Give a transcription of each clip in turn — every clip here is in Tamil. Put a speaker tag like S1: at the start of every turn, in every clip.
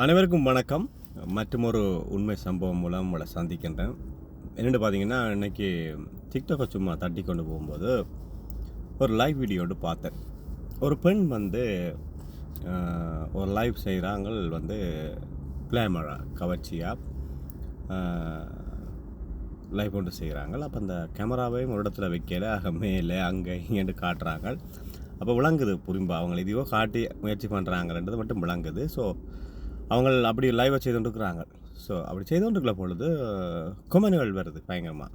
S1: அனைவருக்கும் வணக்கம். மற்றுமொரு உண்மை சம்பவம் மூலம் உங்களை சந்திக்கின்றேன். என்னென்னு பார்த்தீங்கன்னா, இன்றைக்கி டிக்டாக்கை சும்மா தட்டி கொண்டு போகும்போது ஒரு லைவ் வீடியோடு பார்த்தேன். ஒரு பெண் ஒரு லைவ் செய்கிறாங்க, கிளாமராக கவர்ச்சியாக லைவ் கொண்டு செய்கிறாங்க. அப்போ அந்த கேமராவையும் ஒரு இடத்துல வைக்கல, மேலே அங்கே இங்கேன்னு காட்டுறாங்க. அப்போ விளங்குது புரிம்பா அவங்க இதுவோ காட்டி முயற்சி பண்ணுறாங்கன்றது மட்டும் விளங்குது. ஸோ அவங்க அப்படி லைவாக செய்து கொண்டிருக்கிறாங்க. ஸோ அப்படி செய்து கொண்டிருக்கிற பொழுது கொமெண்ட்கள் வருது பயங்கரமாக.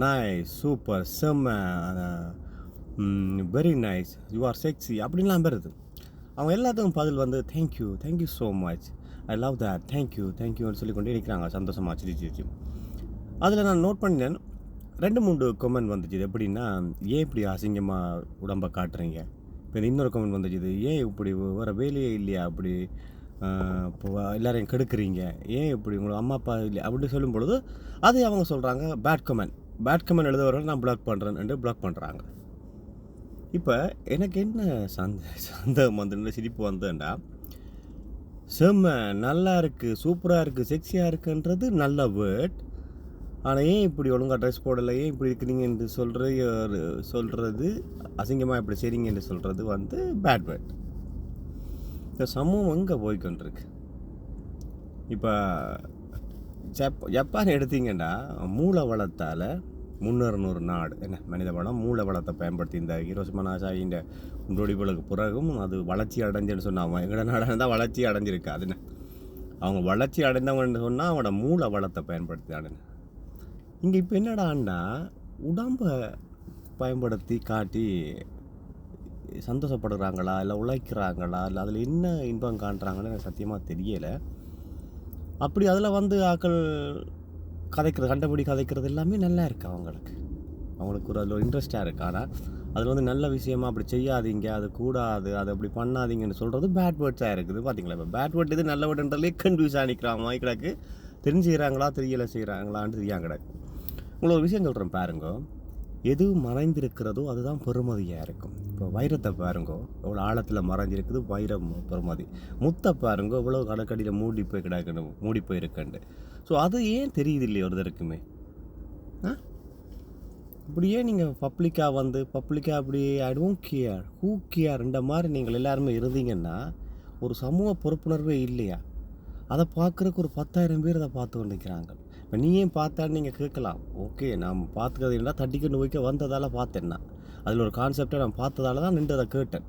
S1: நைஸ், சூப்பர், செம்ம, very nice, you are sexy அப்படின்லாம் வருது. அவங்க எல்லாத்துக்கும் பதில் thank you so much, I love that, தேங்க்யூன்னு சொல்லி கொண்டே நிற்கிறாங்க சந்தோஷமாக சிரிச்சு. அதில் நான் நோட் பண்ணேன் 2-3 கொமெண்ட் வந்துச்சு. இது எப்படின்னா, ஏன் இப்படி அசிங்கமாக உடம்பை காட்டுறீங்க? இப்போ இன்னொரு கொமெண்ட் வந்துச்சு, இது ஏன் இப்படி வேறு வேலையே இல்லையா, அப்படி இப்போ எல்லோரையும் கெடுக்குறீங்க, ஏன் இப்படி உங்களுக்கு அம்மா அப்பா இல்லையா அப்படி சொல்லும் பொழுது அது அவங்க சொல்கிறாங்க பேட் கமெண்ட் எழுதுவவர்கள் நான் பிளாக் பண்ணுறேன்னு பிளாக் பண்ணுறாங்க. இப்போ எனக்கு என்ன சந்தேகம் வந்துன்னு சிரிப்பு வந்தேன்டா, செம்ம நல்லா இருக்குது, சூப்பராக இருக்குது, செக்ஸியாக இருக்குன்றது நல்ல வேர்ட். ஆனால் ஏன் இப்படி ஒழுங்காக ட்ரெஸ் போடலை, ஏன் இப்படி இருக்கிறீங்க என்று சொல்கிறது அசிங்கமாக இப்படி செய்கிறீங்க என்று சொல்கிறது பேட் வேர்ட். இந்த சமூகம் எங்கே போய்கொண்டிருக்கு? இப்போ ஜப்பான் எடுத்தீங்கன்னா மூல வளத்தால் முன்னேறின ஒரு நாடு. என்ன மனித வளம் மூல வளத்தை பயன்படுத்தி இந்த ஹிரோஷிமா இந்த முடிவுகளுக்கு பிறகும் அது வளர்ச்சி அடைஞ்சுன்னு சொன்னாங்க. எங்களோட நாடாக தான் வளர்ச்சி அடைஞ்சிருக்கு. அதுன்னு அவங்க வளர்ச்சி அடைந்தவங்கன்னு சொன்னால் அவங்களோட மூல வளத்தை பயன்படுத்தி. இங்கே இப்போ என்னடான்னா உடம்பை பயன்படுத்தி காட்டி சந்தோஷப்படுறாங்களா, இல்லை உழைக்கிறாங்களா, இல்லை அதில் என்ன இன்பம் காண்றாங்கன்னு எனக்கு சத்தியமாக தெரியலை. அப்படி அதில் ஆக்கள் கதைக்கிறது கதைக்கிறது எல்லாமே நல்லா இருக்குது. அவங்களுக்கு ஒரு அதில் ஒரு இன்ட்ரெஸ்டாக இருக்குது. ஆனால் அதில் நல்ல விஷயமா அப்படி செய்யாதீங்க, அது கூடாது, அது அப்படி பண்ணாதீங்கன்னு சொல்கிறது பேட் வேர்ட்ஸாக இருக்குது. பார்த்தீங்களா, இப்போ பேட் வேர்ட் இது நல்ல வேர்டுன்றதுலேயே கன்ஃபியூஸ் ஆகிக்கிறாங்க. கிடக்கு தெரிஞ்சுக்கிறாங்களா தெரியலை செய்கிறாங்களான்னு தெரியாங்க கிடக்கு. உங்களை ஒரு விஷயம் சொல்கிறேன் பாருங்க, எது மறைந்திருக்கிறதோ அதுதான் பெருமதியாக இருக்கும். இப்போ வைரத்தை பாருங்கோ, எவ்வளோ ஆழத்தில் மறைஞ்சிருக்குது வைரம் பெருமதி. முத்தை பாருங்கோ, எவ்வளோ கடற்கடியில் மூடி போயிருக்கண்டு. ஸோ அது ஏன் தெரியுது இல்லையா ஒருத்தருக்குமே? இப்படியே நீங்கள் பப்ளிக்காக அப்படியே ஐ டோன்ட் கேர், ஹூ கேர்ன்ற மாதிரி நீங்கள் எல்லாருமே இருந்தீங்கன்னா ஒரு சமூக பொறுப்புணர்வே இல்லையா? அதை பார்க்குறக்கு ஒரு 10,000 பேர் அதை பார்த்து கொண்டிருக்கிறாங்க. இப்போ நீயும் பார்த்தான்னு நீங்கள் கேட்கலாம். ஓகே, நான் பார்த்துக்கிறது என்ன தட்டிக்கொண்டு வைக்க வந்ததால் பார்த்தேன்னா, அதில் ஒரு கான்செப்டை நான் பார்த்ததால தான் நின்று அதை கேட்டேன்.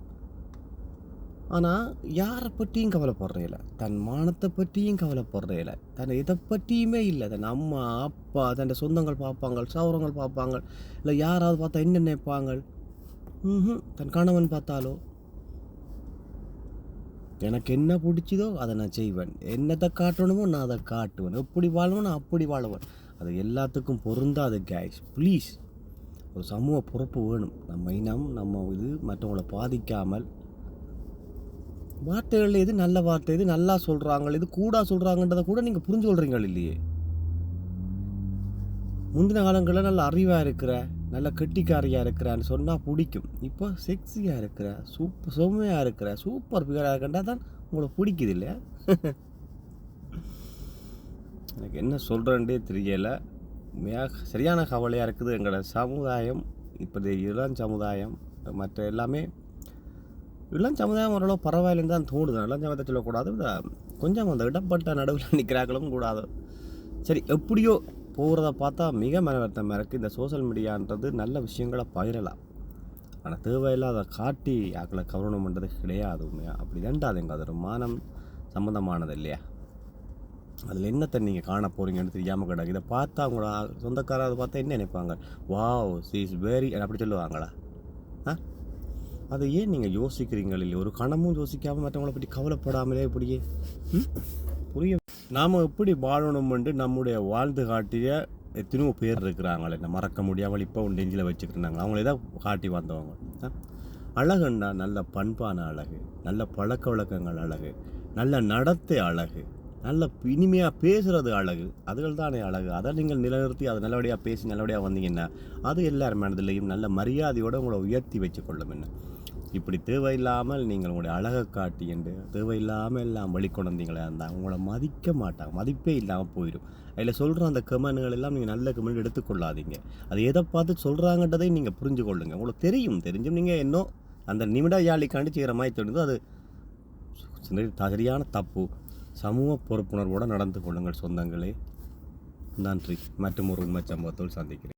S1: ஆனால் யாரை பற்றியும் கவலைப்படுறதில்ல, தன் மானத்தை பற்றியும் கவலைப்படுறதில்ல, தன் இதை பற்றியுமே இல்லை. தன் அம்மா அப்பா தன் சொந்தங்கள் பார்ப்பாங்க, சௌரங்கள் பார்ப்பாங்க, இல்லை யாராவது பார்த்தா என்ன நினைப்பாங்க. தன் கணவன் பார்த்தாலோ எனக்கு என்ன பிடிச்சதோ அதை நான் செய்வேன், என்னத்தை காட்டணுமோ நான் அதை காட்டுவேன், எப்படி வாழணும் நான் அப்படி வாழுவேன். அது எல்லாத்துக்கும் பொருந்தாது கைஸ். ப்ளீஸ், ஒரு சமூக பொறுப்பு வேணும். நம்ம இனம் நம்ம இது மற்றவங்களை பாதிக்காமல் வார்த்தைகள் எது நல்ல வார்த்தை, எது நல்லா சொல்கிறாங்க, இது கூட சொல்கிறாங்கன்றதை கூட நீங்கள் புரிஞ்சு கொள்றீங்க இல்லையே. முந்தின காலங்களில் நல்ல அறிவாக இருக்கிற, நல்ல கெட்டிக்காரியாக இருக்கிறான்னு சொன்னால் பிடிக்கும். இப்போ செக்ஸியாக இருக்கிற, செம்மையாக இருக்கிற, சூப்பர் ஃபிகராக இருக்கண்டா தான் உங்களுக்கு பிடிக்குது இல்லையா? எனக்கு என்ன சொல்கிறேன்டே தெரியலை. சரியான கவலையாக இருக்குது. எங்களோட சமுதாயம் இப்போ இளம் சமுதாயம் மற்ற எல்லாமே இளம் சமுதாயம் ஓரளவு பரவாயில்லைன்னு தான் தோணுது. இளம் சமுதாயத்தை சொல்லக்கூடாது, கொஞ்சம் அந்த இடப்பட்ட நடுவில் நிற்கிறாங்களும் கூடாது. சரி, எப்படியோ போகிறத பார்த்தா மிக மனவர்த்தமாக இருக்குது. இந்த சோஷியல் மீடியான்றது நல்ல விஷயங்களை பகிரலாம், ஆனால் தேவையில்லாத காட்டி ஆக்களை கவனம் பண்ணுறது கிடையாது. உண்மையாக அப்படி தாண்டாதுங்க. அது ஒரு மானம் சம்மந்தமானது இல்லையா? அதில் என்னத்தை நீங்கள் காண போகிறீங்கன்னு தெரியாமல் கிடக்கு. இதை பார்த்தா அவங்களோட சொந்தக்காரரை பார்த்தா என்ன நினைப்பாங்க? வாவ், ஷீ இஸ் வெரி அப்படி சொல்லுவாங்களா? அதை ஏன் நீங்கள் யோசிக்கிறீங்க இல்லை? ஒரு கணமும் யோசிக்காமல் மற்றவங்களை பற்றி கவலைப்படாமலே இப்படியே புரிய. நாம் எப்படி வாழணும்னு நம்முடைய வாழ்ந்து காட்டிய எத்தனையோ பேர் இருக்கிறாங்களே, என்ன மறக்க முடியாமல் இப்போ நெஞ்சில் வச்சுக்கிறாங்க. அவங்களே தான் காட்டி வந்தவங்க. அழகுன்னா நல்ல பண்பான அழகு, நல்ல பழக்க வழக்கங்கள் அழகு, நல்ல நடத்தை அழகு, நல்ல இனிமையாக பேசுகிறது அழகு. அதுகள் தானே அழகு. அதை நீங்கள் நிலைநிறுத்தி அதை நல்லபடியாக பேசி நல்லபடியாக வந்தீங்கன்னா அது எல்லார் மனதிலையும் நல்ல மரியாதையோடு உங்களை உயர்த்தி வச்சுக்கொள்ளும். என்ன இப்படி தேவையில்லாமல் நீங்கள் உங்களுடைய அழகை காட்டி என்று தேவையில்லாமல் எல்லாம் வெளிக்கொண்டீங்களே இருந்தால் உங்களை மதிக்க மாட்டாங்க, மதிப்பே இல்லாமல் போயிடும். அதில் சொல்கிற அந்த கமெண்ட்கள் எல்லாம் நீங்கள் நல்ல கமெண்ட் எடுத்துக்கொள்ளாதீங்க. அது எதை பார்த்து சொல்கிறாங்கன்றதை நீங்கள் புரிஞ்சு கொள்ளுங்கள். உங்களுக்கு தெரிஞ்சும் நீங்கள் இன்னும் அந்த நிமிட யாழிக்காண்டி செய்கிற மாதிரி தெரியுது. அது சரியான தப்பு. சமூக பொறுப்புணர்வோடு நடந்து கொள்ளுங்கள் சொந்தங்களே. நன்றி. மற்றும் ஒரு உண்மை சம்பவத்தோடு சந்திக்கிறேன்.